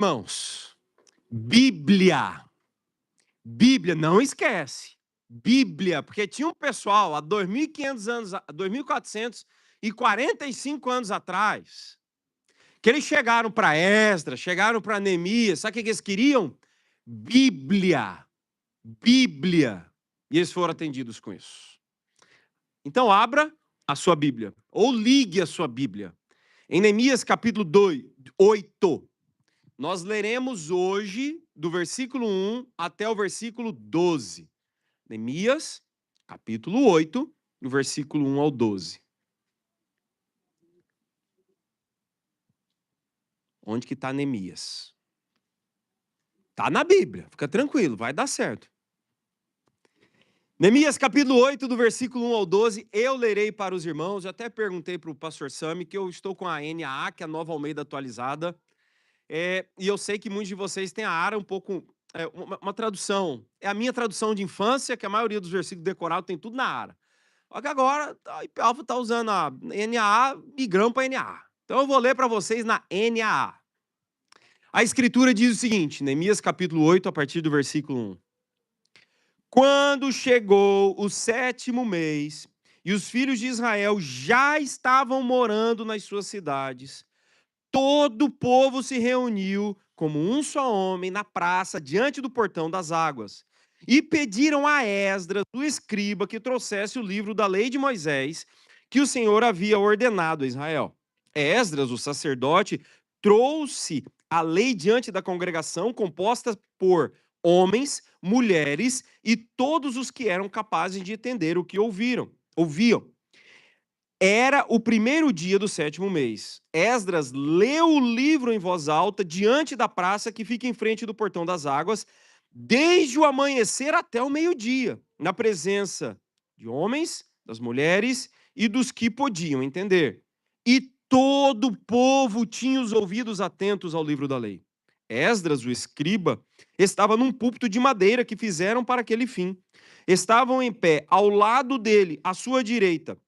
Irmãos, Bíblia. Bíblia, não esquece. Bíblia, porque tinha um pessoal há 2.500 anos, 2.445 anos atrás, que eles chegaram para Esdras, chegaram para Neemias, sabe o que eles queriam? Bíblia. Bíblia. E eles foram atendidos com isso. Então, abra a sua Bíblia, ou ligue a sua Bíblia. Em Neemias capítulo 8, nós leremos hoje do versículo 1 até o versículo 12. Neemias, capítulo 8, do versículo 1 ao 12. Onde que está Neemias? Está na Bíblia, fica tranquilo, vai dar certo. Neemias, capítulo 8, do versículo 1 ao 12, eu lerei para os irmãos. Eu até perguntei para o pastor Sami, que eu estou com a NAA, que é a Nova Almeida atualizada. E eu sei que muitos de vocês têm a ARA um pouco... uma tradução. É a minha tradução de infância, que a maioria dos versículos decorados tem tudo na ARA. Só que agora a IPALFA está usando a NAA, migrando para NAA. Então eu vou ler para vocês na NAA. A escritura diz o seguinte, Neemias capítulo 8, a partir do versículo 1. Quando chegou o 7º mês, e os filhos de Israel já estavam morando nas suas cidades, todo o povo se reuniu como um só homem na praça diante do portão das águas. E pediram a Esdras, o escriba, que trouxesse o livro da lei de Moisés, que o Senhor havia ordenado a Israel. Esdras, o sacerdote, trouxe a lei diante da congregação, composta por homens, mulheres e todos os que eram capazes de entender o que ouviam. Era o primeiro dia do 7º mês. Esdras leu o livro em voz alta diante da praça que fica em frente do portão das águas, desde o amanhecer até o meio-dia, na presença de homens, das mulheres e dos que podiam entender. E todo o povo tinha os ouvidos atentos ao livro da lei. Esdras, o escriba, estava num púlpito de madeira que fizeram para aquele fim. Estavam em pé, ao lado dele, à sua direita,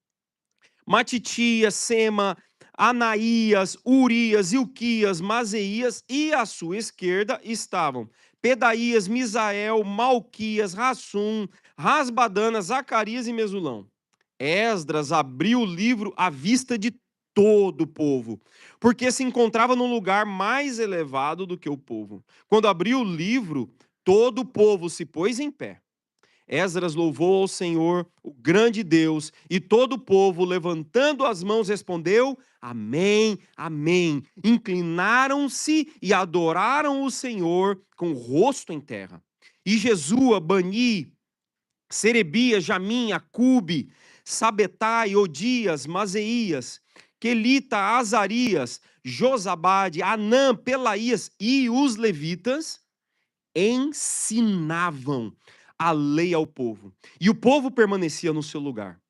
Matitias, Sema, Anaías, Urias, Ilquias, Mazeías, e à sua esquerda estavam Pedaías, Misael, Malquias, Rassum, Rasbadana, Zacarias e Mesulão. Esdras abriu o livro à vista de todo o povo, porque se encontrava num lugar mais elevado do que o povo. Quando abriu o livro, todo o povo se pôs em pé. Esdras louvou ao Senhor, o grande Deus, e todo o povo, levantando as mãos, respondeu: Amém, amém. Inclinaram-se e adoraram o Senhor com o rosto em terra. E Jesua, Bani, Serebia, Jamim, Acube, Sabetai, Odias, Mazeías, Quelita, Azarias, Josabade, Anã, Pelaías e os levitas ensinavam a lei ao povo. E o povo permanecia no seu lugar.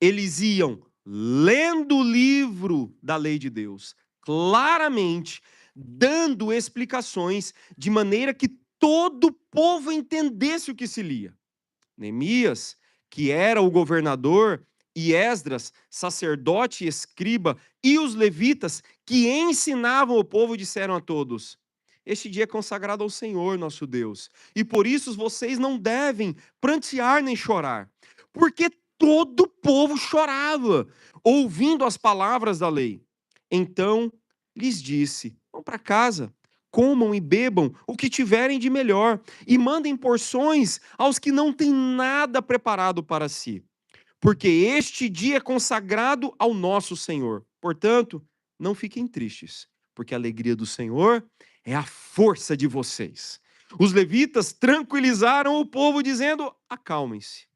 Eles iam lendo o livro da lei de Deus, claramente, dando explicações de maneira que todo o povo entendesse o que se lia. Neemias, que era o governador, e Esdras, sacerdote e escriba, e os levitas, que ensinavam o povo, disseram a todos: Este dia é consagrado ao Senhor, nosso Deus, e por isso vocês não devem prantear nem chorar, porque todo o povo chorava, ouvindo as palavras da lei. Então lhes disse: Vão para casa, comam e bebam o que tiverem de melhor, e mandem porções aos que não têm nada preparado para si, porque este dia é consagrado ao nosso Senhor. Portanto, não fiquem tristes, porque a alegria do Senhor é a força de vocês. Os levitas tranquilizaram o povo, dizendo: Acalmem-se,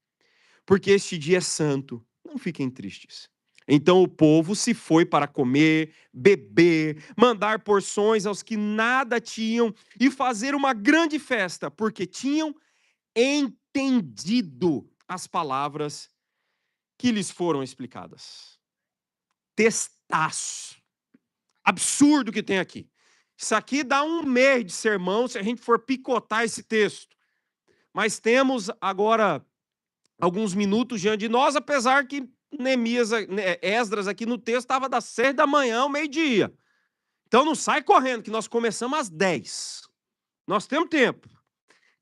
porque este dia é santo, não fiquem tristes. Então o povo se foi para comer, beber, mandar porções aos que nada tinham e fazer uma grande festa, porque tinham entendido as palavras que lhes foram explicadas. Textaço. Absurdo que tem aqui. Isso aqui dá um mês de sermão se a gente for picotar esse texto. Mas temos agora alguns minutos diante de nós, apesar que Esdras aqui no texto estava das 6 da manhã ao meio-dia. Então não sai correndo, que nós começamos às 10. Nós temos tempo.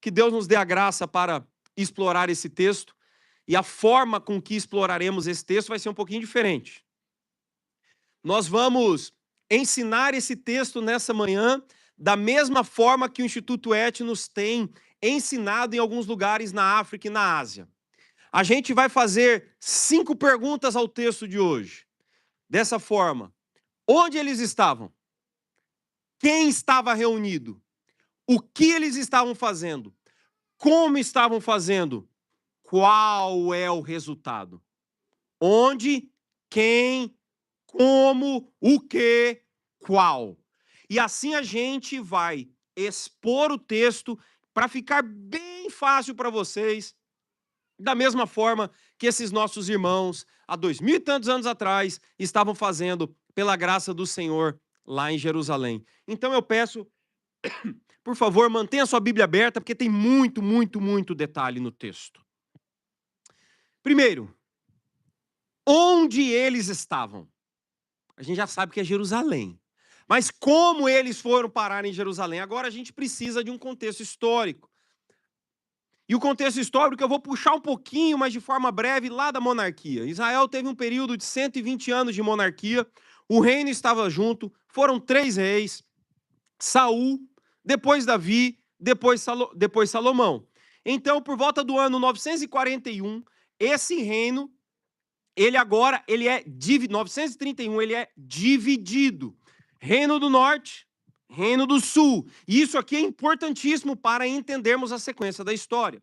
Que Deus nos dê a graça para explorar esse texto, e a forma com que exploraremos esse texto vai ser um pouquinho diferente. Nós vamos ensinar esse texto nessa manhã da mesma forma que o Instituto ET nos tem ensinado em alguns lugares na África e na Ásia. A gente vai fazer 5 perguntas ao texto de hoje. Dessa forma: onde eles estavam? Quem estava reunido? O que eles estavam fazendo? Como estavam fazendo? Qual é o resultado? Onde, quem, como, o que, qual. E assim a gente vai expor o texto para ficar bem fácil para vocês, da mesma forma que esses nossos irmãos, há 2000 e tantos anos atrás, estavam fazendo pela graça do Senhor lá em Jerusalém. Então eu peço, por favor, mantenha sua Bíblia aberta, porque tem muito, muito, muito detalhe no texto. Primeiro, onde eles estavam? A gente já sabe que é Jerusalém. Mas como eles foram parar em Jerusalém? Agora a gente precisa de um contexto histórico. E o contexto histórico eu vou puxar um pouquinho, mas de forma breve, lá da monarquia. Israel teve um período de 120 anos de monarquia, o reino estava junto, foram 3 reis, Saul, depois Davi, depois Salomão. Então, por volta do ano 941, esse reino, ele é 931, ele é dividido. Reino do Norte, Reino do Sul. E isso aqui é importantíssimo para entendermos a sequência da história.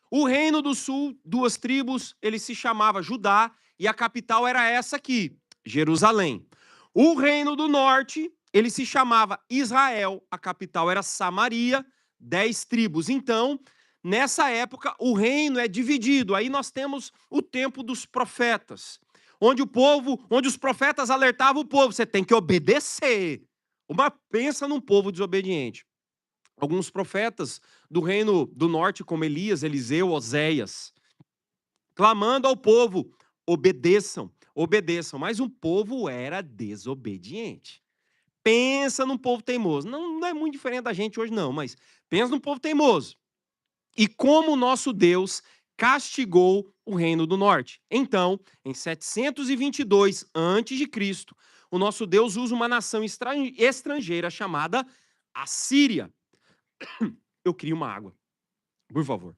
O Reino do Sul, 2 tribos, ele se chamava Judá, e a capital era essa aqui, Jerusalém. O Reino do Norte, ele se chamava Israel, a capital era Samaria, 10 tribos. Então, nessa época, o reino é dividido. Aí nós temos o tempo dos profetas, onde os profetas alertavam o povo, você tem que obedecer. Pensa num povo desobediente. Alguns profetas do reino do norte, como Elias, Eliseu, Oséias, clamando ao povo, obedeçam, obedeçam. Mas o povo era desobediente. Pensa num povo teimoso. Não é muito diferente da gente hoje, não, mas pensa num povo teimoso. E como o nosso Deus castigou o reino do norte. Então, em 722 a.C., o nosso Deus usa uma nação estrangeira chamada Assíria. Eu queria uma água, por favor.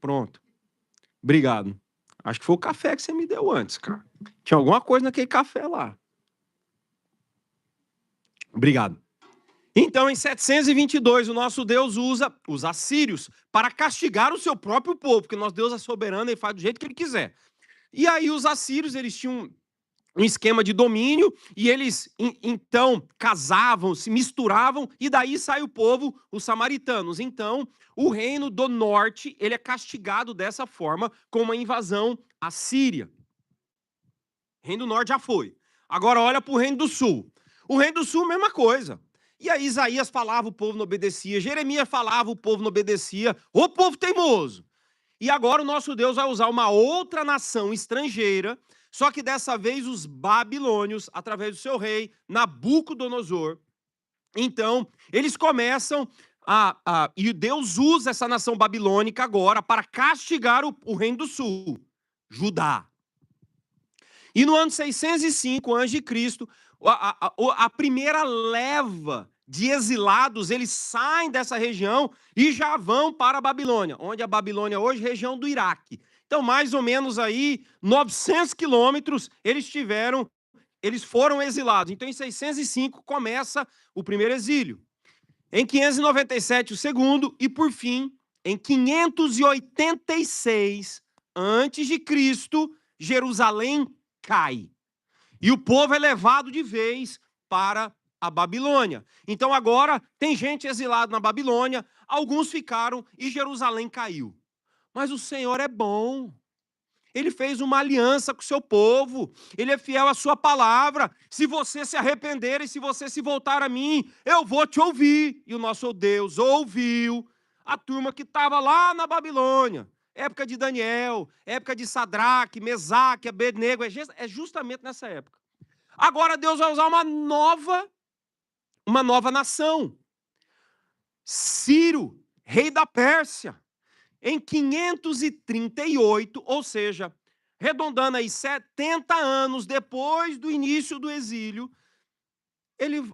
Pronto. Obrigado. Acho que foi o café que você me deu antes, cara. Tinha alguma coisa naquele café lá. Obrigado. Então, em 722, o nosso Deus usa os assírios para castigar o seu próprio povo, porque nosso Deus é soberano e faz do jeito que ele quiser. E aí os assírios, eles tinham um esquema de domínio, e eles, então, casavam, se misturavam, e daí sai o povo, os samaritanos. Então, o reino do norte, ele é castigado dessa forma, com uma invasão assíria. O reino do norte já foi. Agora olha para o reino do sul. O reino do sul, mesma coisa. E aí Isaías falava, o povo não obedecia. Jeremias falava, o povo não obedecia. O povo teimoso. E agora o nosso Deus vai usar uma outra nação estrangeira, só que dessa vez os babilônios, através do seu rei, Nabucodonosor. Então, eles começam e Deus usa essa nação babilônica agora para castigar o reino do sul, Judá. E no ano 605 a.C., a primeira leva de exilados, eles saem dessa região e já vão para a Babilônia, onde a Babilônia hoje é região do Iraque. Então, mais ou menos aí, 900 quilômetros, eles foram exilados. Então, em 605 começa o primeiro exílio. Em 597, o segundo, e por fim, em 586 a.C., Jerusalém cai. E o povo é levado de vez para a Babilônia. Então agora tem gente exilada na Babilônia, alguns ficaram e Jerusalém caiu. Mas o Senhor é bom. Ele fez uma aliança com o seu povo. Ele é fiel à sua palavra. Se você se arrepender e se você se voltar a mim, eu vou te ouvir. E o nosso Deus ouviu a turma que estava lá na Babilônia. Época de Daniel, época de Sadraque, Mesaque, Abednego. É justamente nessa época. Agora Deus vai usar uma nova nação. Ciro, rei da Pérsia, em 538, ou seja, arredondando aí 70 anos depois do início do exílio,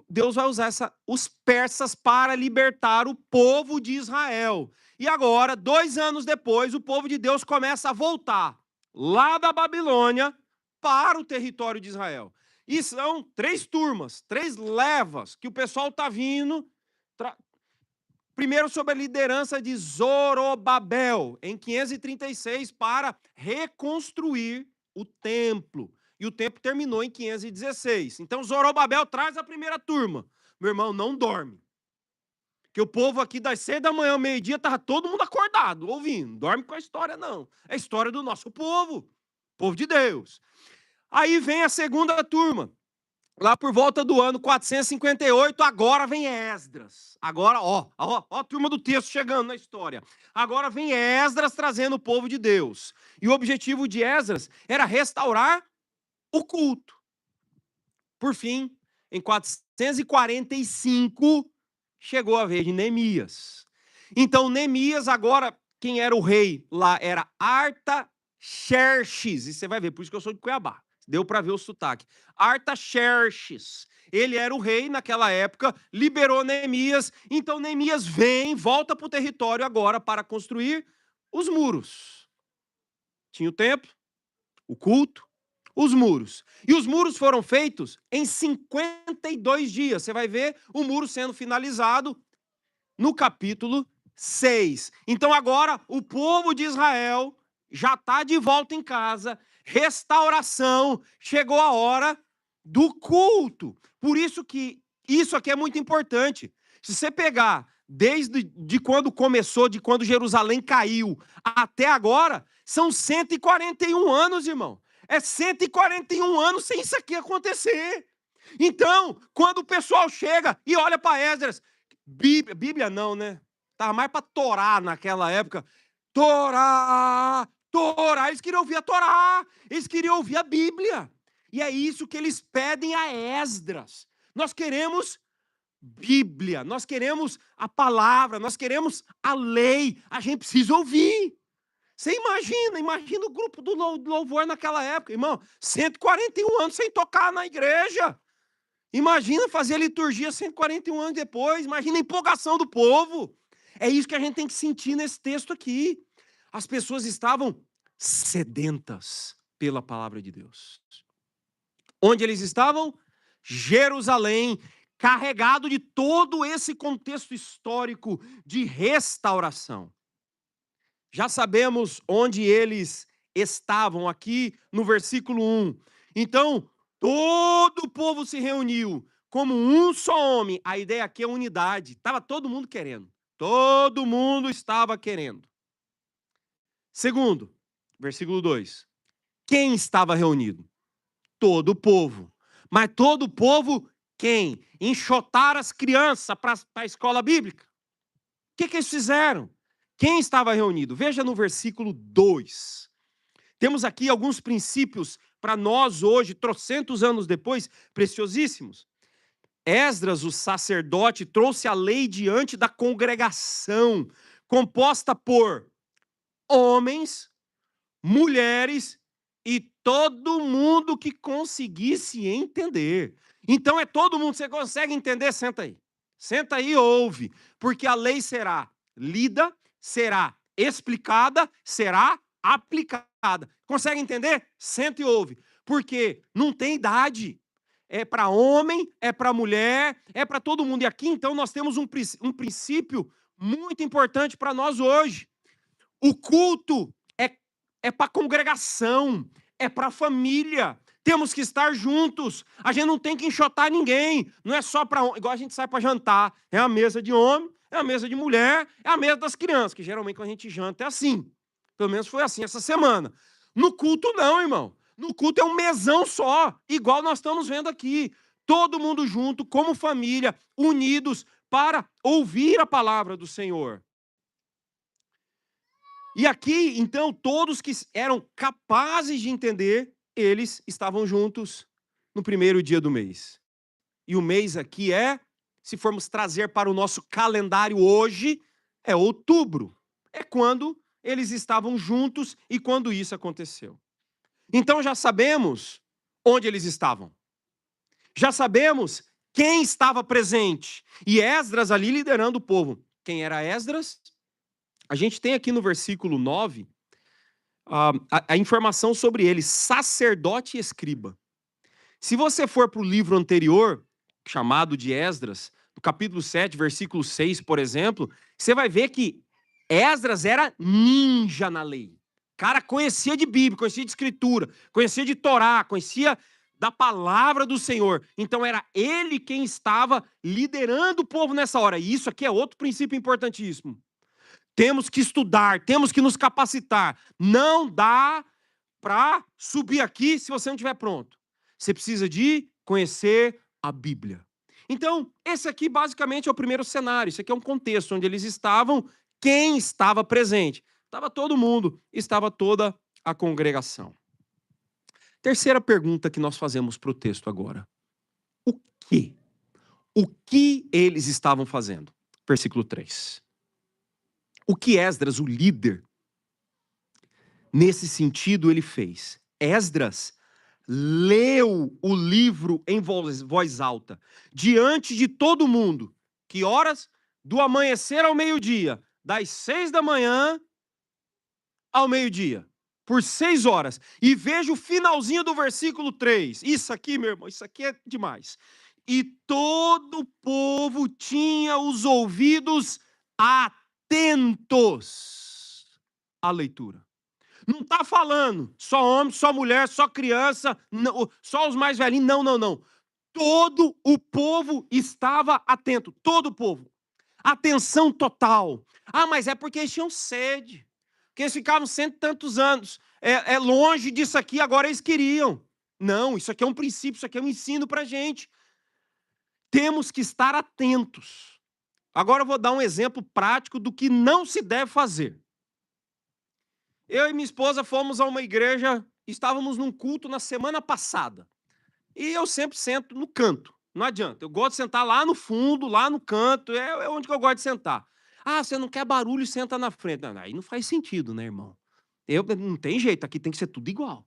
Deus vai usar os persas para libertar o povo de Israel. E agora, 2 anos depois, o povo de Deus começa a voltar lá da Babilônia para o território de Israel. E são 3 turmas, 3 levas que o pessoal está vindo. Primeiro, sob a liderança de Zorobabel, em 536, para reconstruir o templo. E o templo terminou em 516. Então, Zorobabel traz a primeira turma. Meu irmão, não dorme. Porque o povo aqui das 6 da manhã ao meio-dia estava todo mundo acordado, ouvindo. Não dorme com a história, não. É a história do nosso povo de Deus. Aí vem a segunda turma. Lá por volta do ano 458, agora vem Esdras. Agora, ó a turma do texto chegando na história. Agora vem Esdras trazendo o povo de Deus. E o objetivo de Esdras era restaurar o culto. Por fim, em 445, chegou a vez de Neemias. Então, Neemias, agora, quem era o rei lá era Artaxerxes. E você vai ver, por isso que eu sou de Cuiabá. Deu para ver o sotaque. Artaxerxes. Ele era o rei naquela época, liberou Neemias. Então, Neemias volta para o território agora para construir os muros. Tinha o templo, o culto, os muros. E os muros foram feitos em 52 dias. Você vai ver o muro sendo finalizado no capítulo 6. Então agora o povo de Israel já está de volta em casa. Restauração. Chegou a hora do culto. Por isso que isso aqui é muito importante. Se você pegar desde quando começou, de quando Jerusalém caiu, até agora, são 141 anos, irmão. É 141 anos sem isso aqui acontecer. Então, quando o pessoal chega e olha para Esdras, Bíblia não, né? Tava mais para Torá naquela época. Torá! Eles queriam ouvir a Torá, eles queriam ouvir a Bíblia. E é isso que eles pedem a Esdras. Nós queremos Bíblia, nós queremos a palavra, nós queremos a lei. A gente precisa ouvir. Você imagina o grupo do louvor naquela época, irmão, 141 anos sem tocar na igreja. Imagina fazer a liturgia 141 anos depois, imagina a empolgação do povo. É isso que a gente tem que sentir nesse texto aqui. As pessoas estavam sedentas pela palavra de Deus. Onde eles estavam? Jerusalém, carregado de todo esse contexto histórico de restauração. Já sabemos onde eles estavam aqui no versículo 1. Então, todo o povo se reuniu como um só homem. A ideia aqui é unidade. Estava todo mundo querendo. Todo mundo estava querendo. Segundo, versículo 2. Quem estava reunido? Todo o povo. Mas todo o povo, quem? Enxotar as crianças para a escola bíblica. O que eles fizeram? Quem estava reunido? Veja no versículo 2. Temos aqui alguns princípios para nós hoje, trocentos anos depois, preciosíssimos. Esdras, o sacerdote, trouxe a lei diante da congregação, composta por homens, mulheres e todo mundo que conseguisse entender. Então é todo mundo, você consegue entender? Senta aí. Senta aí e ouve, porque a lei será lida, será explicada, será aplicada. Consegue entender? Senta e ouve, porque não tem idade. É para homem, é para mulher, é para todo mundo. E aqui, então, nós temos um princípio muito importante para nós hoje. O culto é para a congregação, é para a família. Temos que estar juntos. A gente não tem que enxotar ninguém. Não é só para... Igual a gente sai para jantar. É a mesa de homem, é a mesa de mulher, é a mesa das crianças, que geralmente quando a gente janta é assim. Pelo menos foi assim essa semana. No culto não, irmão. No culto é um mesão só, igual nós estamos vendo aqui. Todo mundo junto, como família, unidos para ouvir a palavra do Senhor. E aqui, então, todos que eram capazes de entender, eles estavam juntos. no primeiro dia do mês. E o mês aqui se formos trazer para o nosso calendário hoje, é outubro. É quando eles estavam juntos e quando isso aconteceu. Então já sabemos onde eles estavam. Já sabemos quem estava presente. E Esdras ali liderando o povo. Quem era Esdras? A gente tem aqui no versículo 9 a informação sobre ele, sacerdote e escriba. Se você for para o livro anterior, chamado de Esdras, no capítulo 7, versículo 6, por exemplo, você vai ver que Esdras era ninja na lei. Cara, conhecia de Bíblia, conhecia de Escritura, conhecia de Torá, conhecia da palavra do Senhor. Então era ele quem estava liderando o povo nessa hora. E isso aqui é outro princípio importantíssimo. Temos que estudar, temos que nos capacitar. Não dá para subir aqui se você não estiver pronto. Você precisa de conhecer a Bíblia. Então, esse aqui basicamente é o primeiro cenário. Isso aqui é um contexto onde eles estavam, quem estava presente. Estava todo mundo, estava toda a congregação. Terceira pergunta que nós fazemos para o texto agora. O que? O que eles estavam fazendo? Versículo 3. O que Esdras, o líder, nesse sentido ele fez? Esdras leu o livro em voz alta, diante de todo mundo. Que horas? Do amanhecer ao meio-dia, das 6 da manhã ao meio-dia, por 6 horas. E veja o finalzinho do versículo 3. Isso aqui, meu irmão, isso aqui é demais. E todo o povo tinha os ouvidos atentos à leitura. Não está falando só homem, só mulher, só criança, não, só os mais velhinhos. Não, não, não. Todo o povo estava atento. Todo o povo. Atenção total. Ah, mas é porque eles tinham sede. Porque eles ficavam 100 e tantos anos. É longe disso aqui, agora eles queriam. Não, isso aqui é um princípio, isso aqui é um ensino para a gente. Temos que estar atentos. Agora eu vou dar um exemplo prático do que não se deve fazer. Eu e minha esposa fomos a uma igreja, estávamos num culto na semana passada. E eu sempre sento no canto, não adianta. Eu gosto de sentar lá no fundo, lá no canto, é onde que eu gosto de sentar. Ah, você não quer barulho e senta na frente. Não, aí não faz sentido, né, irmão? Não tem jeito, aqui tem que ser tudo igual.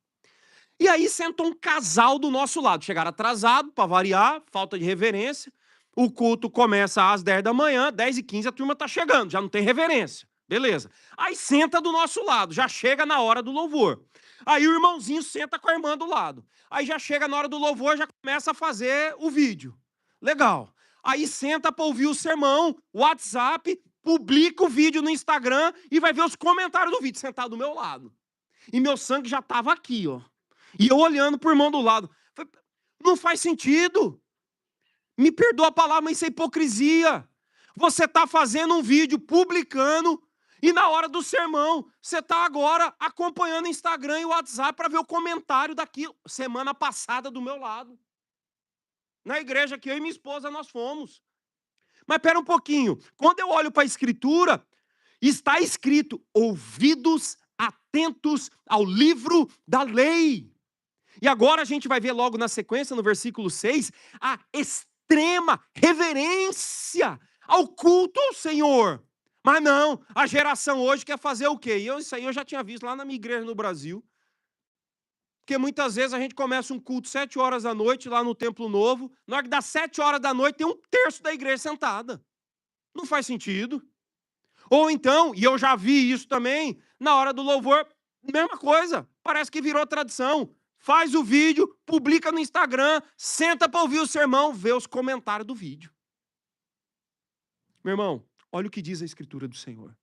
E aí sentou um casal do nosso lado. Chegaram atrasado, para variar, falta de reverência. O culto começa às 10 da manhã, 10h15 a turma está chegando, já não tem reverência. Beleza. Aí senta do nosso lado, já chega na hora do louvor. Aí o irmãozinho senta com a irmã do lado. Aí já chega na hora do louvor, já começa a fazer o vídeo. Legal. Aí senta para ouvir o sermão, WhatsApp, publica o vídeo no Instagram e vai ver os comentários do vídeo, sentado do meu lado. E meu sangue já estava aqui, ó. E eu olhando pro irmão do lado. Não faz sentido. Me perdoa a palavra, mas isso é hipocrisia. Você está fazendo um vídeo, publicando, e na hora do sermão, você está agora acompanhando o Instagram e o WhatsApp para ver o comentário daquilo. Semana passada do meu lado. Na igreja que eu e minha esposa nós fomos. Mas espera um pouquinho. Quando eu olho para a Escritura, está escrito: ouvidos atentos ao livro da lei. E agora a gente vai ver logo na sequência, no versículo 6, a extrema reverência ao culto ao Senhor. Mas não, a geração hoje quer fazer o quê? Isso aí eu já tinha visto lá na minha igreja no Brasil. Porque muitas vezes a gente começa um culto 7 horas da noite lá no Templo Novo, na hora que dá 7 horas da noite tem um terço da igreja sentada. Não faz sentido. Ou então, e eu já vi isso também, na hora do louvor, mesma coisa, parece que virou tradição. Faz o vídeo, publica no Instagram, senta para ouvir o sermão, vê os comentários do vídeo. Meu irmão, olha o que diz a Escritura do Senhor.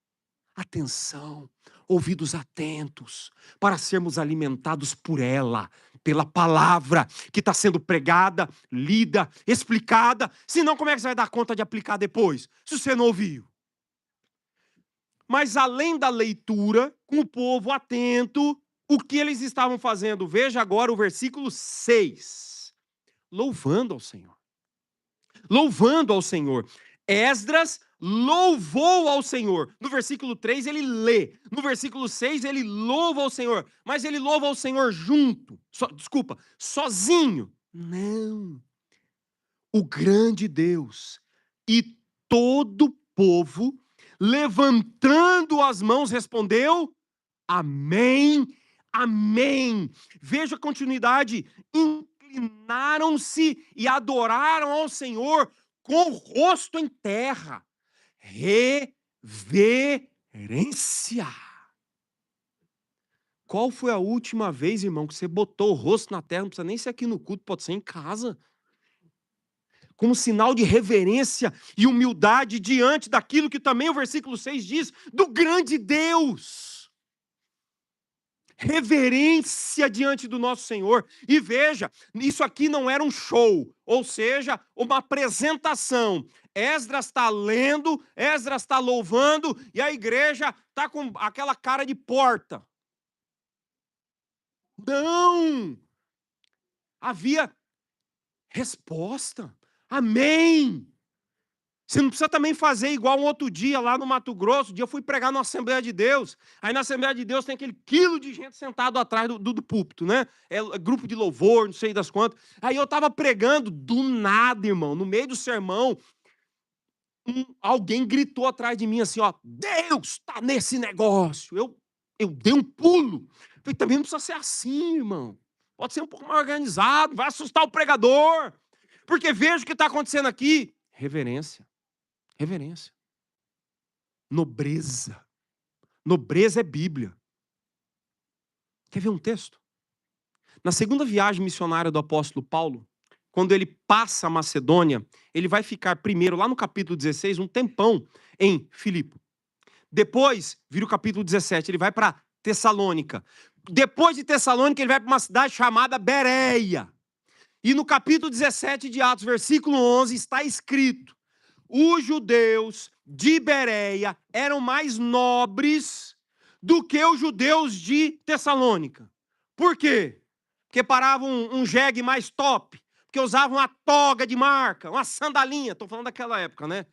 Atenção, ouvidos atentos, para sermos alimentados por ela, pela palavra que está sendo pregada, lida, explicada. Senão, como é que você vai dar conta de aplicar depois, se você não ouviu? Mas além da leitura, com o povo atento, o que eles estavam fazendo? Veja agora o versículo 6. Louvando ao Senhor. Louvando ao Senhor. Esdras louvou ao Senhor. No versículo 3 ele lê. No versículo 6 ele louva ao Senhor. Mas ele louva ao Senhor junto. Sozinho. Não. O grande Deus e todo o povo, levantando as mãos, respondeu: Amém, amém. Veja a continuidade. Inclinaram-se e adoraram ao Senhor com o rosto em terra. Reverência. Qual foi a última vez, irmão, que você botou o rosto na terra? Não precisa nem ser aqui no culto, pode ser em casa. Como sinal de reverência e humildade diante daquilo que também o versículo 6 diz, do grande Deus. Reverência diante do nosso Senhor. E veja, isso aqui não era um show, ou seja, uma apresentação. Esdras está lendo, Esdras está louvando, e a igreja está com aquela cara de porta. Não! Havia resposta. Amém! Você não precisa também fazer igual um outro dia lá no Mato Grosso. Um dia eu fui pregar na Assembleia de Deus. Aí na Assembleia de Deus tem aquele quilo de gente sentado atrás do púlpito, né? É grupo de louvor, não sei das quantas. Aí eu estava pregando, do nada, irmão, no meio do sermão, alguém gritou atrás de mim assim, ó, Deus está nesse negócio. Eu dei um pulo. Falei, também não precisa ser assim, irmão. Pode ser um pouco mais organizado, vai assustar o pregador. Porque veja o que está acontecendo aqui. Reverência. Reverência. Nobreza. Nobreza é Bíblia. Quer ver um texto? Na segunda viagem missionária do apóstolo Paulo, quando ele passa a Macedônia, ele vai ficar primeiro, lá no capítulo 16, um tempão em Filipe. Depois, vira o capítulo 17, ele vai para Tessalônica. Depois de Tessalônica, ele vai para uma cidade chamada Bereia. E no capítulo 17 de Atos, versículo 11, está escrito: os judeus de Bereia eram mais nobres do que os judeus de Tessalônica. Por quê? Porque paravam um jegue mais top, porque usavam uma toga de marca, uma sandalinha, estou falando daquela época, né?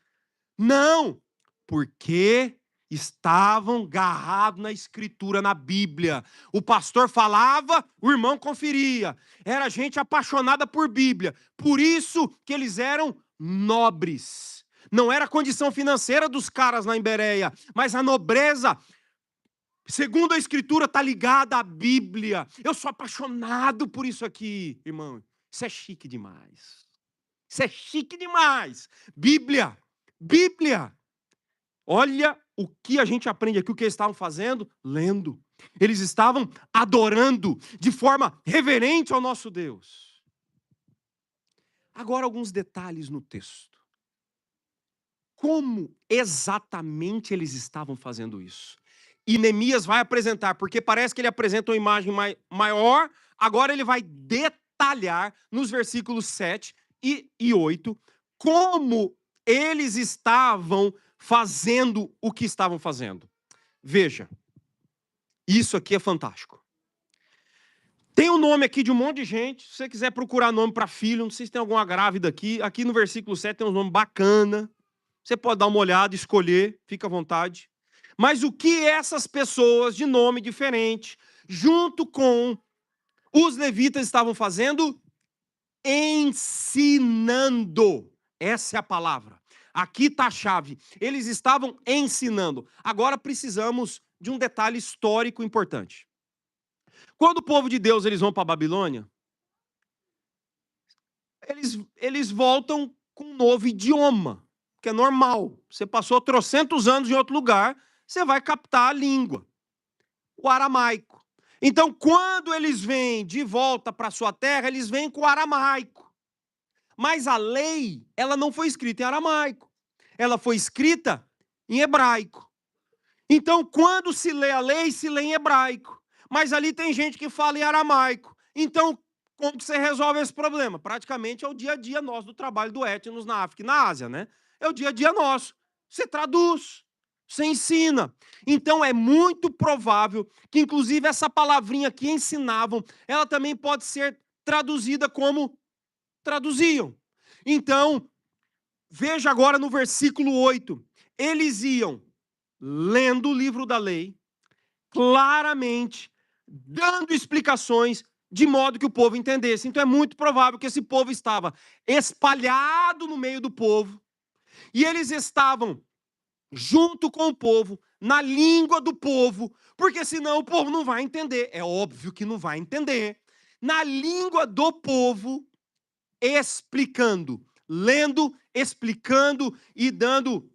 Não, porque estavam agarrados na escritura, na Bíblia. O pastor falava, o irmão conferia. Era gente apaixonada por Bíblia. Por isso que eles eram nobres. Não era a condição financeira dos caras lá em Bereia, mas a nobreza, segundo a escritura, está ligada à Bíblia. Eu sou apaixonado por isso aqui, irmão. Isso é chique demais. Isso é chique demais. Bíblia. Bíblia. Olha o que a gente aprende aqui, o que eles estavam fazendo? Lendo. Eles estavam adorando de forma reverente ao nosso Deus. Agora, alguns detalhes no texto. Como exatamente eles estavam fazendo isso? E Neemias vai apresentar, porque parece que ele apresenta uma imagem maior, agora ele vai detalhar nos versículos 7 e 8 como eles estavam fazendo o que estavam fazendo. Veja, isso aqui é fantástico. Tem um nome aqui de um monte de gente, se você quiser procurar nome para filho, não sei se tem alguma grávida aqui no versículo 7 tem um nome bacana, você pode dar uma olhada, escolher, fica à vontade. Mas o que essas pessoas de nome diferente, junto com os levitas estavam fazendo? Ensinando. Essa é a palavra. Aqui está a chave. Eles estavam ensinando. Agora precisamos de um detalhe histórico importante. Quando o povo de Deus eles vão para a Babilônia, eles voltam com um novo idioma, que é normal. Você passou trocentos anos em outro lugar, você vai captar a língua, o aramaico. Então, quando eles vêm de volta para a sua terra, eles vêm com o aramaico. Mas a lei, ela não foi escrita em aramaico. Ela foi escrita em hebraico. Então, quando se lê a lei, se lê em hebraico. Mas ali tem gente que fala em aramaico. Então, como que você resolve esse problema? Praticamente é o dia a dia nosso do trabalho do Etnos na África e na Ásia, né? É o dia a dia nosso. Você traduz, você ensina. Então, é muito provável que, inclusive, essa palavrinha que ensinavam, ela também pode ser traduzida como traduziam. Então, veja agora no versículo 8. Eles iam lendo o livro da lei, claramente, dando explicações de modo que o povo entendesse. Então é muito provável que esse povo estava espalhado no meio do povo, e eles estavam junto com o povo, na língua do povo, porque senão o povo não vai entender. É óbvio que não vai entender. Na língua do povo, explicando, lendo, explicando e dando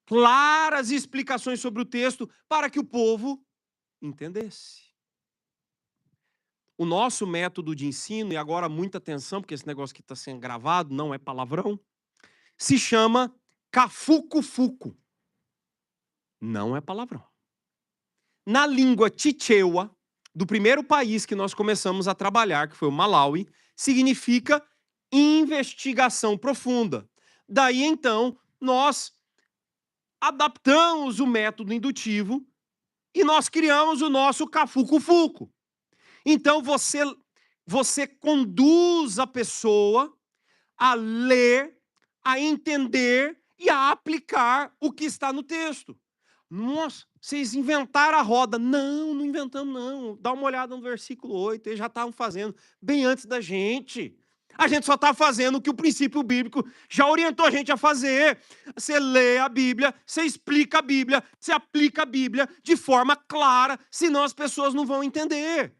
claras explicações sobre o texto para que o povo entendesse. O nosso método de ensino, e agora muita atenção, porque esse negócio que está sendo gravado não é palavrão, se chama cafuco-fuco. Não é palavrão. Na língua Chichewa, do primeiro país que nós começamos a trabalhar, que foi o Malawi, significa investigação profunda. Daí, então, nós adaptamos o método indutivo e nós criamos o nosso cafuco-fuco. Então, você conduz a pessoa a ler, a entender e a aplicar o que está no texto. Nossa, vocês inventaram a roda. Não, não inventamos, não. Dá uma olhada no versículo 8, eles já estavam fazendo bem antes da gente. A gente só está fazendo o que o princípio bíblico já orientou a gente a fazer. Você lê a Bíblia, você explica a Bíblia, você aplica a Bíblia de forma clara, senão as pessoas não vão entender.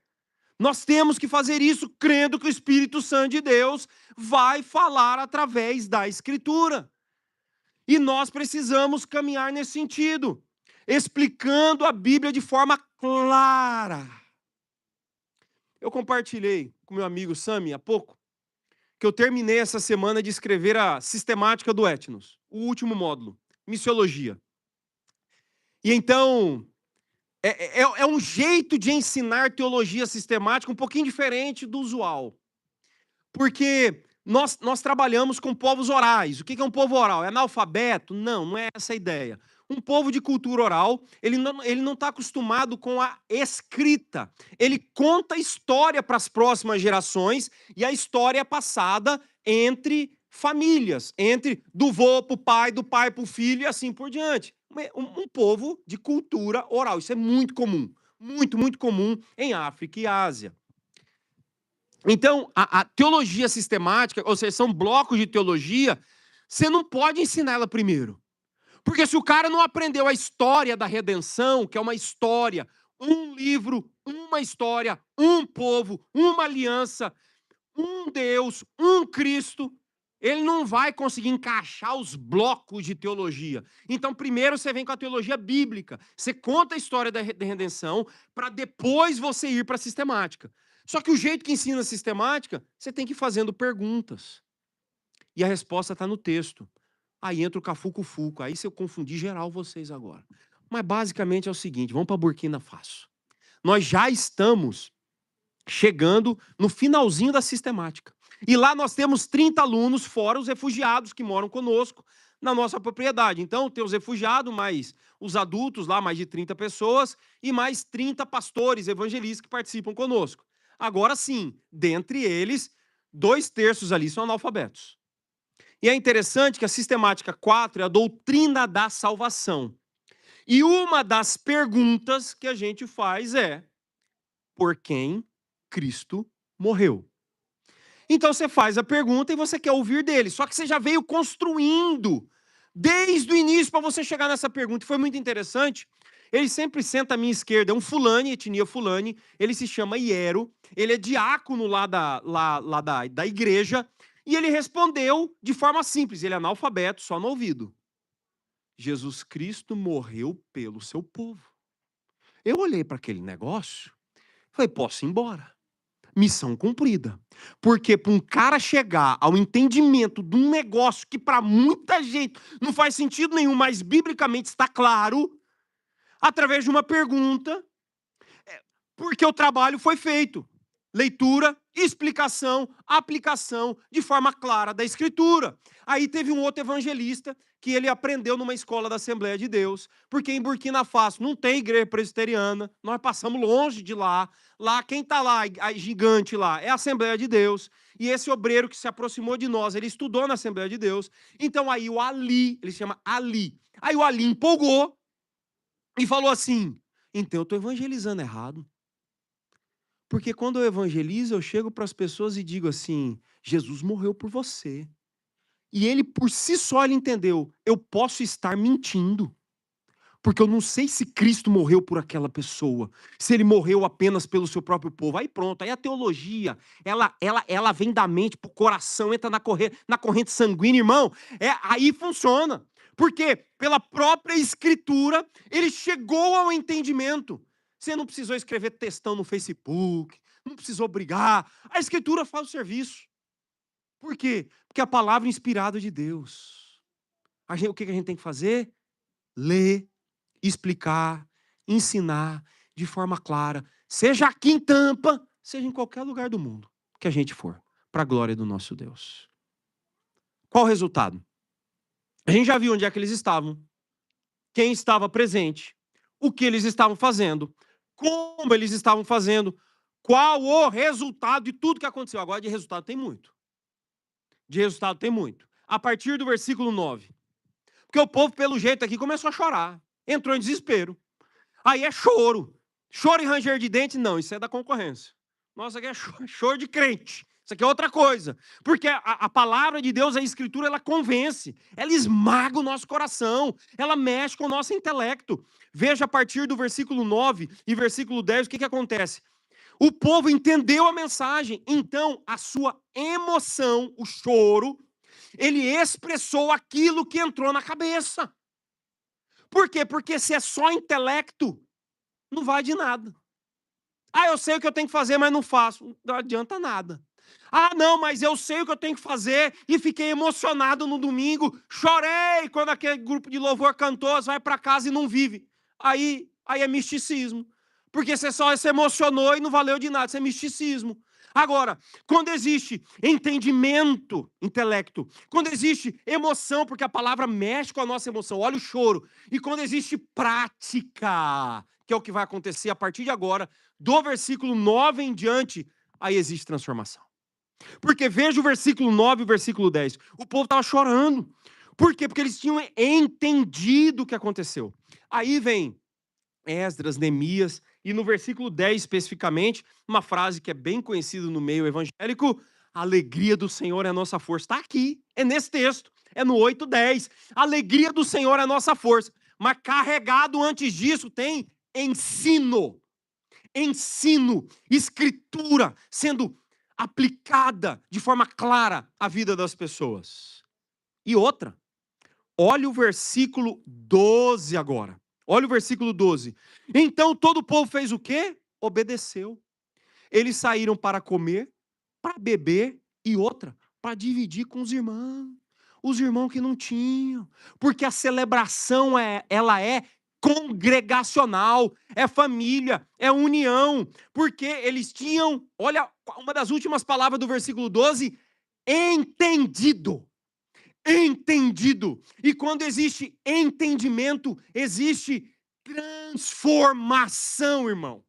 Nós temos que fazer isso crendo que o Espírito Santo de Deus vai falar através da Escritura. E nós precisamos caminhar nesse sentido, explicando a Bíblia de forma clara. Eu compartilhei com meu amigo Sami há pouco que eu terminei essa semana de escrever a sistemática do Etnos, o último módulo, missiologia. E então, é um jeito de ensinar teologia sistemática um pouquinho diferente do usual. Porque nós trabalhamos com povos orais. O que é um povo oral? É analfabeto? Não, não é essa a ideia. Um povo de cultura oral, ele não está acostumado com a escrita. Ele conta história para as próximas gerações e a história é passada entre famílias, entre do vô para o pai, do pai para o filho e assim por diante. Um povo de cultura oral. Isso é muito comum. Muito, muito comum em África e Ásia. Então, a teologia sistemática, ou seja, são blocos de teologia, você não pode ensinar ela primeiro. Porque se o cara não aprendeu a história da redenção, que é uma história, um livro, uma história, um povo, uma aliança, um Deus, um Cristo, ele não vai conseguir encaixar os blocos de teologia. Então, primeiro você vem com a teologia bíblica. Você conta a história da redenção para depois você ir para a sistemática. Só que o jeito que ensina a sistemática, você tem que ir fazendo perguntas. E a resposta está no texto. Aí entra o cafuco-fuco. Aí se eu confundir geral vocês agora. Mas basicamente é o seguinte, vamos para Burkina Faso. Nós já estamos chegando no finalzinho da sistemática. E lá nós temos 30 alunos, fora os refugiados que moram conosco na nossa propriedade. Então, tem os refugiados, mais os adultos lá, mais de 30 pessoas, e mais 30 pastores evangelistas que participam conosco. Agora sim, dentre eles, 2/3 ali são analfabetos. E é interessante que a sistemática 4 é a doutrina da salvação. E uma das perguntas que a gente faz é: por quem Cristo morreu? Então você faz a pergunta e você quer ouvir dele. Só que você já veio construindo desde o início para você chegar nessa pergunta. E foi muito interessante. Ele sempre senta à minha esquerda, é um fulani, etnia fulani, ele se chama Iero, ele é diácono lá da igreja, e ele respondeu de forma simples, ele é analfabeto, só no ouvido. Jesus Cristo morreu pelo seu povo. Eu olhei para aquele negócio, falei, posso ir embora. Missão cumprida. Porque para um cara chegar ao entendimento de um negócio que para muita gente não faz sentido nenhum, mas biblicamente está claro, através de uma pergunta, porque o trabalho foi feito. Leitura, explicação, aplicação de forma clara da Escritura. Aí teve um outro evangelista que ele aprendeu numa escola da Assembleia de Deus, porque em Burkina Faso não tem igreja presbiteriana, nós passamos longe de lá. Lá, quem está lá, a gigante lá, é a Assembleia de Deus. E esse obreiro que se aproximou de nós, ele estudou na Assembleia de Deus. Então aí o Ali, ele se chama Ali. Aí o Ali empolgou e falou assim, então eu estou evangelizando errado. Porque quando eu evangelizo, eu chego para as pessoas e digo assim: Jesus morreu por você. E ele, por si só, ele entendeu: eu posso estar mentindo. Porque eu não sei se Cristo morreu por aquela pessoa, se ele morreu apenas pelo seu próprio povo. Aí pronto, aí a teologia, ela vem da mente pro coração, entra na corrente sanguínea, irmão. Aí funciona. Porque pela própria escritura, ele chegou ao entendimento. Você não precisou escrever textão no Facebook, não precisou brigar. A escritura faz o serviço. Por quê? Porque a palavra é inspirada de Deus. O que a gente tem que fazer? Ler, explicar, ensinar de forma clara, seja aqui em Tampa, seja em qualquer lugar do mundo que a gente for, para a glória do nosso Deus. Qual o resultado? A gente já viu onde é que eles estavam, quem estava presente, o que eles estavam fazendo, como eles estavam fazendo, qual o resultado de tudo que aconteceu. Agora de resultado tem muito. De resultado tem muito. A partir do versículo 9. Porque o povo, pelo jeito aqui, começou a chorar. Entrou em desespero. Aí é choro. Choro e ranger de dente, não, isso é da concorrência. Nossa, aqui é choro de crente. Isso aqui é outra coisa. Porque a palavra de Deus, a escritura, ela convence. Ela esmaga o nosso coração. Ela mexe com o nosso intelecto. Veja a partir do versículo 9 e versículo 10 o que acontece. O povo entendeu a mensagem. Então, a sua emoção, o choro, ele expressou aquilo que entrou na cabeça. Por quê? Porque se é só intelecto, não vai de nada. Ah, eu sei o que eu tenho que fazer, mas não faço. Não adianta nada. Ah, não, mas eu sei o que eu tenho que fazer e fiquei emocionado no domingo. Chorei quando aquele grupo de louvor cantou, você vai para casa e não vive. Aí é misticismo. Porque você só se emocionou e não valeu de nada. Isso é misticismo. Agora, quando existe entendimento, intelecto, quando existe emoção, porque a palavra mexe com a nossa emoção, olha o choro, e quando existe prática, que é o que vai acontecer a partir de agora, do versículo 9 em diante, aí existe transformação. Porque veja o versículo 9 e o versículo 10. O povo estava chorando. Por quê? Porque eles tinham entendido o que aconteceu. Aí vem Esdras, Neemias, e no versículo 10 especificamente, uma frase que é bem conhecida no meio evangélico: a alegria do Senhor é a nossa força. Está aqui, é nesse texto, é no 8:10. A alegria do Senhor é a nossa força. Mas carregado antes disso tem ensino. Ensino, escritura sendo aplicada de forma clara à vida das pessoas. E outra, olha o versículo 12 agora. Olha o versículo 12. Então todo o povo fez o quê? Obedeceu. Eles saíram para comer, para beber e outra, para dividir com os irmãos. Os irmãos que não tinham. Porque a celebração ela é congregacional, é família, é união. Porque eles tinham, olha, uma das últimas palavras do versículo 12, entendido. Entendido. E quando existe entendimento, existe transformação, irmão.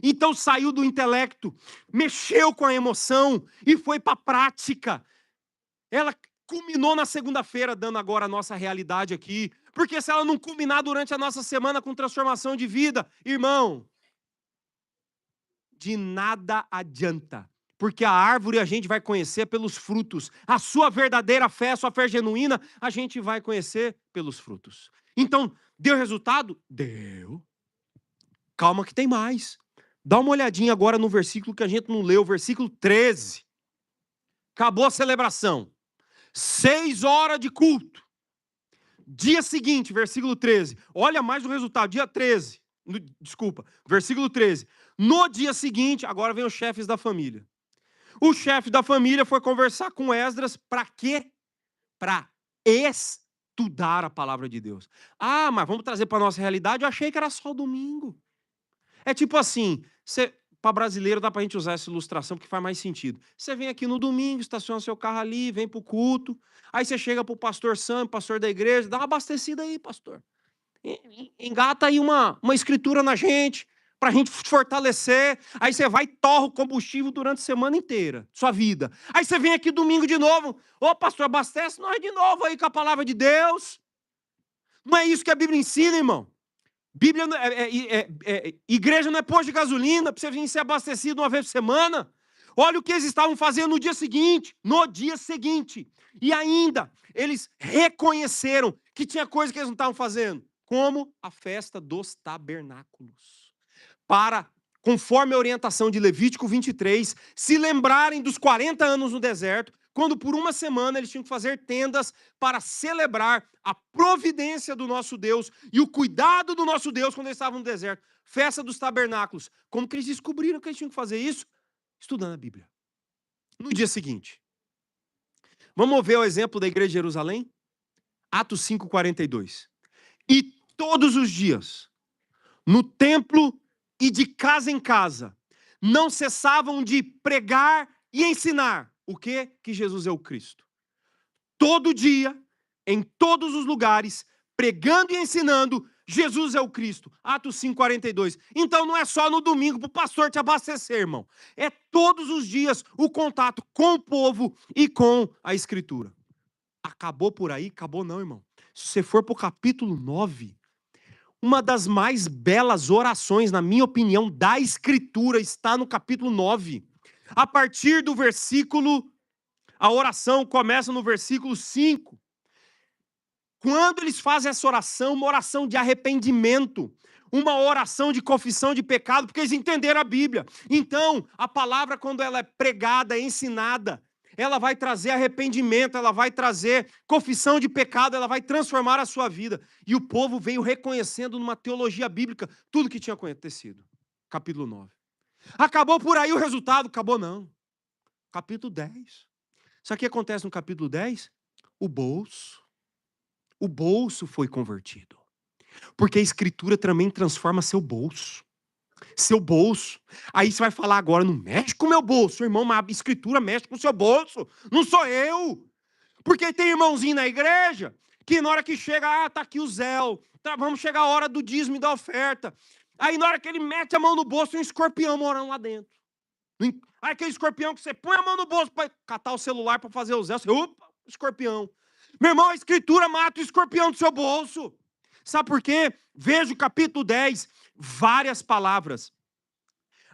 Então saiu do intelecto, mexeu com a emoção e foi para a prática. Ela culminou na segunda-feira, dando agora a nossa realidade aqui. Porque se ela não culminar durante a nossa semana com transformação de vida, irmão, de nada adianta. Porque a árvore a gente vai conhecer pelos frutos. A sua verdadeira fé, a sua fé genuína, a gente vai conhecer pelos frutos. Então, deu resultado? Deu. Calma que tem mais. Dá uma olhadinha agora no versículo que a gente não leu, versículo 13. Acabou a celebração. 6 horas de culto. Dia seguinte, versículo 13. Olha mais o resultado, dia 13. Desculpa, versículo 13. No dia seguinte, agora vem os chefes da família. O chefe da família foi conversar com Esdras para quê? Para estudar a palavra de Deus. Ah, mas vamos trazer para a nossa realidade? Eu achei que era só o domingo. É tipo assim, para brasileiro dá para a gente usar essa ilustração porque faz mais sentido. Você vem aqui no domingo, estaciona seu carro ali, vem para o culto, aí você chega para o pastor Sam, pastor da igreja, dá uma abastecida aí, pastor. Engata aí uma escritura na gente, para a gente fortalecer. Aí você vai e torra o combustível durante a semana inteira, sua vida. Aí você vem aqui domingo de novo. Ô, pastor, abastece nós de novo aí com a palavra de Deus. Não é isso que a Bíblia ensina, irmão. Bíblia igreja não é posto de gasolina para você vir ser abastecido uma vez por semana. Olha o que eles estavam fazendo no dia seguinte. No dia seguinte. E ainda, eles reconheceram que tinha coisa que eles não estavam fazendo. Como a festa dos tabernáculos. Para, conforme a orientação de Levítico 23, se lembrarem dos 40 anos no deserto, quando por uma semana eles tinham que fazer tendas para celebrar a providência do nosso Deus e o cuidado do nosso Deus quando eles estavam no deserto. Festa dos tabernáculos. Como que eles descobriram que eles tinham que fazer isso? Estudando a Bíblia. No dia seguinte. Vamos ver o exemplo da igreja de Jerusalém? Atos 5:42. E todos os dias, no templo e de casa em casa, não cessavam de pregar e ensinar. O quê? Que Jesus é o Cristo. Todo dia, em todos os lugares, pregando e ensinando, Jesus é o Cristo. Atos 5:42. Então não é só no domingo para o pastor te abastecer, irmão. É todos os dias o contato com o povo e com a Escritura. Acabou por aí? Acabou não, irmão. Se você for para o capítulo 9, uma das mais belas orações, na minha opinião, da Escritura está no capítulo 9. A partir do versículo, a oração começa no versículo 5. Quando eles fazem essa oração, uma oração de arrependimento, uma oração de confissão de pecado, porque eles entenderam a Bíblia. Então, a palavra, quando ela é pregada, ensinada, ela vai trazer arrependimento, ela vai trazer confissão de pecado, ela vai transformar a sua vida. E o povo veio reconhecendo numa teologia bíblica tudo que tinha acontecido. Capítulo 9. Acabou por aí o resultado? Acabou não. Capítulo 10. Sabe o que acontece no capítulo 10? O bolso. O bolso foi convertido. Porque a Escritura também transforma seu bolso. Seu bolso. Aí você vai falar agora, não mexe com o meu bolso, irmão, mas a Escritura mexe com o seu bolso. Não sou eu. Porque tem irmãozinho na igreja que na hora que chega, tá aqui o Zéu, tá, vamos chegar a hora do dízimo e da oferta. Aí na hora que ele mete a mão no bolso, tem um escorpião morando lá dentro. Aí aquele escorpião que você põe a mão no bolso para catar o celular para fazer o Zéu, você, opa, escorpião. Meu irmão, a Escritura mata o escorpião do seu bolso. Sabe por quê? Veja o capítulo 10, várias palavras.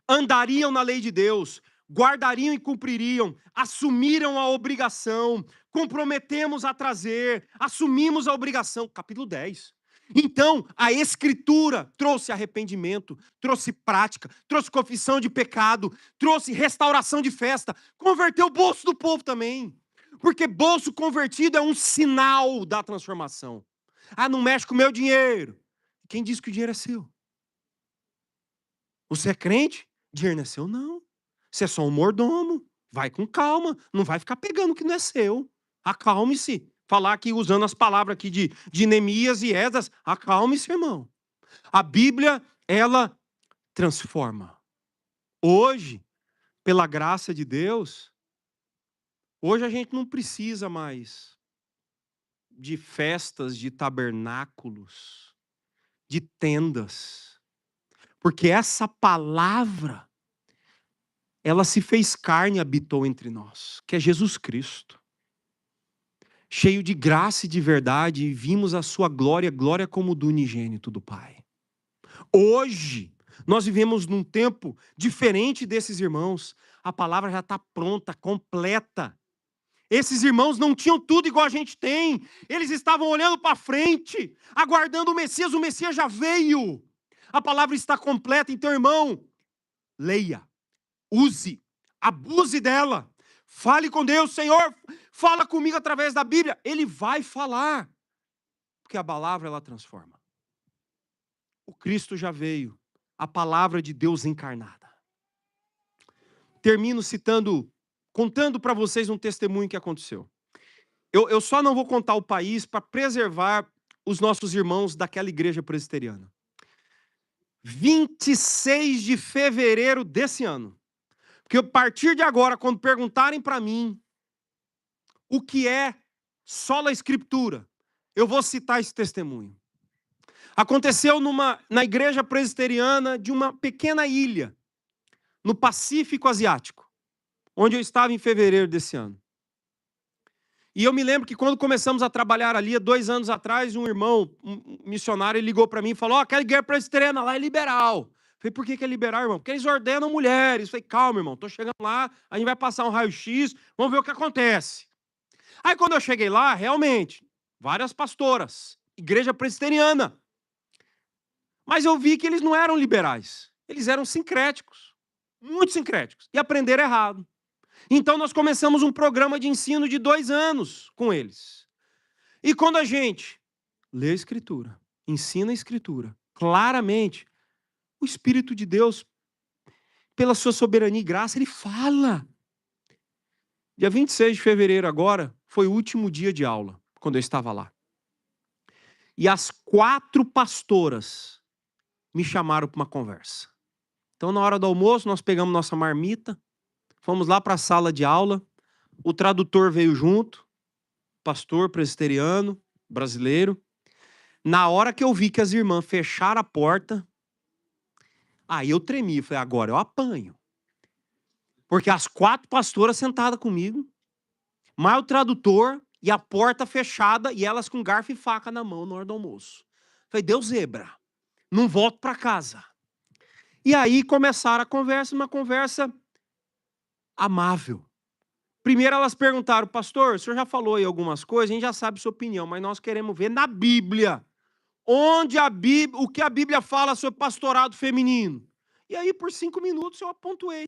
Andariam na lei de Deus, guardariam e cumpririam, assumiram a obrigação, comprometemos a trazer, assumimos a obrigação. Capítulo 10. Então, a Escritura trouxe arrependimento, trouxe prática, trouxe confissão de pecado, trouxe restauração de festa, converteu o bolso do povo também. Porque bolso convertido é um sinal da transformação. Ah, não mexe com o meu dinheiro. Quem disse que o dinheiro é seu? Você é crente? Dinheiro não é seu, não. Você é só um mordomo. Vai com calma. Não vai ficar pegando o que não é seu. Acalme-se. Falar aqui, usando as palavras aqui de Neemias e Esdras. Acalme-se, irmão. A Bíblia, ela transforma. Hoje, pela graça de Deus, hoje a gente não precisa mais de festas, de tabernáculos, de tendas. Porque essa palavra, ela se fez carne e habitou entre nós, que é Jesus Cristo. Cheio de graça e de verdade, e vimos a sua glória, glória como do unigênito do Pai. Hoje, nós vivemos num tempo diferente desses irmãos. A palavra já está pronta, completa. Esses irmãos não tinham tudo igual a gente tem. Eles estavam olhando para frente, aguardando o Messias já veio. A palavra está completa, então, irmão, leia, use, abuse dela. Fale com Deus, Senhor, fala comigo através da Bíblia. Ele vai falar, porque a palavra ela transforma. O Cristo já veio, a palavra de Deus encarnada. Termino contando para vocês um testemunho que aconteceu. Eu só não vou contar o país para preservar os nossos irmãos daquela igreja presbiteriana. 26 de fevereiro desse ano. Porque a partir de agora, quando perguntarem para mim o que é sola escritura, eu vou citar esse testemunho. Aconteceu na igreja presbiteriana de uma pequena ilha, no Pacífico Asiático, onde eu estava em fevereiro desse ano. E eu me lembro que quando começamos a trabalhar ali, há 2 anos atrás, um irmão, um missionário, ele ligou para mim e falou: aquela igreja presbiteriana lá é liberal. Falei: por que é liberal, irmão? Porque eles ordenam mulheres. Falei: calma, irmão, tô chegando lá, a gente vai passar um raio-x, vamos ver o que acontece. Aí quando eu cheguei lá, realmente, várias pastoras, igreja presbiteriana. Mas eu vi que eles não eram liberais, eles eram sincréticos, muito sincréticos, e aprenderam errado. Então nós começamos um programa de ensino de 2 anos com eles. E quando a gente lê a Escritura, ensina a Escritura, claramente, o Espírito de Deus, pela sua soberania e graça, ele fala. Dia 26 de fevereiro agora, foi o último dia de aula, quando eu estava lá. E as 4 pastoras me chamaram para uma conversa. Então, na hora do almoço, nós pegamos nossa marmita, fomos lá para a sala de aula, o tradutor veio junto, pastor presbiteriano, brasileiro. Na hora que eu vi que as irmãs fecharam a porta, aí eu tremi, falei: agora eu apanho. Porque as 4 pastoras sentadas comigo, mais o tradutor e a porta fechada e elas com garfo e faca na mão na hora do almoço. Falei: deu zebra, não volto para casa. E aí começaram a conversa, uma conversa amável. Primeiro elas perguntaram: pastor, o senhor já falou aí algumas coisas, a gente já sabe sua opinião, mas nós queremos ver na Bíblia. Onde o que a Bíblia fala sobre pastorado feminino? E aí, por 5 minutos, eu apontei.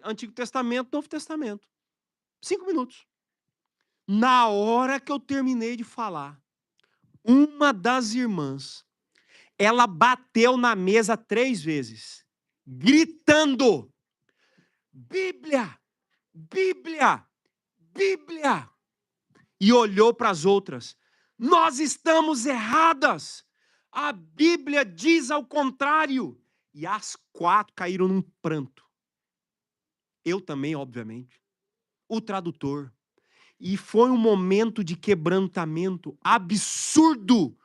Antigo Testamento, Novo Testamento. 5 minutos. Na hora que eu terminei de falar, uma das irmãs, ela bateu na mesa 3 vezes, gritando: Bíblia! Bíblia! Bíblia! E olhou para as outras: nós estamos erradas! A Bíblia diz ao contrário. E as 4 caíram num pranto. Eu também, obviamente. O tradutor. E foi um momento de quebrantamento absurdo.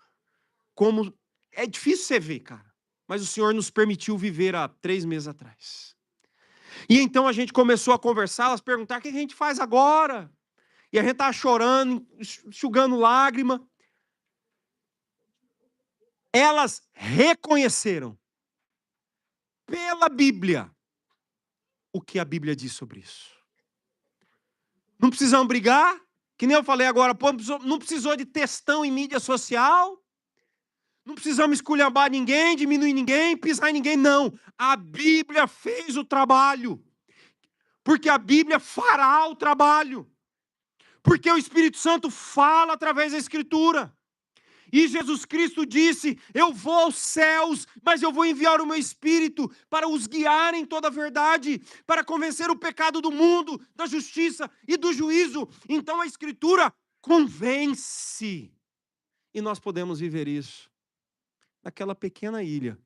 Como é difícil você ver, cara. Mas o Senhor nos permitiu viver há 3 meses atrás. E então a gente começou a conversar, elas perguntaram: o que a gente faz agora? E a gente estava chorando, enxugando lágrima. Elas reconheceram pela Bíblia o que a Bíblia diz sobre isso. Não precisamos brigar, que nem eu falei agora, não precisou de textão em mídia social, não precisamos esculhambar ninguém, diminuir ninguém, pisar em ninguém, não. A Bíblia fez o trabalho, porque a Bíblia fará o trabalho, porque o Espírito Santo fala através da Escritura. E Jesus Cristo disse: eu vou aos céus, mas eu vou enviar o meu Espírito para os guiar em toda a verdade, para convencer o pecado do mundo, da justiça e do juízo. Então a Escritura convence. E nós podemos viver isso naquela pequena ilha,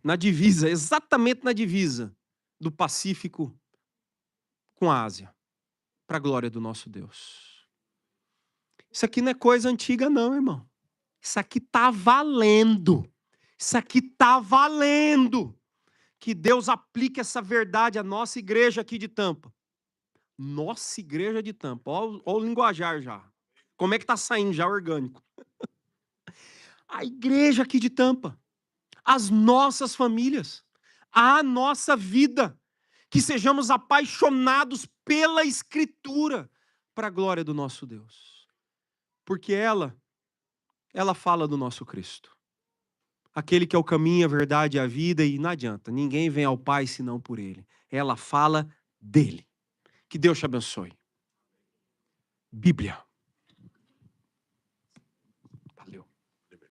na divisa, exatamente na divisa do Pacífico com a Ásia, para a glória do nosso Deus. Isso aqui não é coisa antiga não, irmão. Isso aqui está valendo. Isso aqui está valendo. Que Deus aplique essa verdade à nossa igreja aqui de Tampa. Nossa igreja de Tampa. Olha o linguajar já. Como é que está saindo já orgânico? A igreja aqui de Tampa. As nossas famílias. A nossa vida. Que sejamos apaixonados pela Escritura para a glória do nosso Deus. Porque ela fala do nosso Cristo. Aquele que é o caminho, a verdade e a vida, e não adianta, ninguém vem ao Pai senão por Ele. Ela fala dele. Que Deus te abençoe. Bíblia.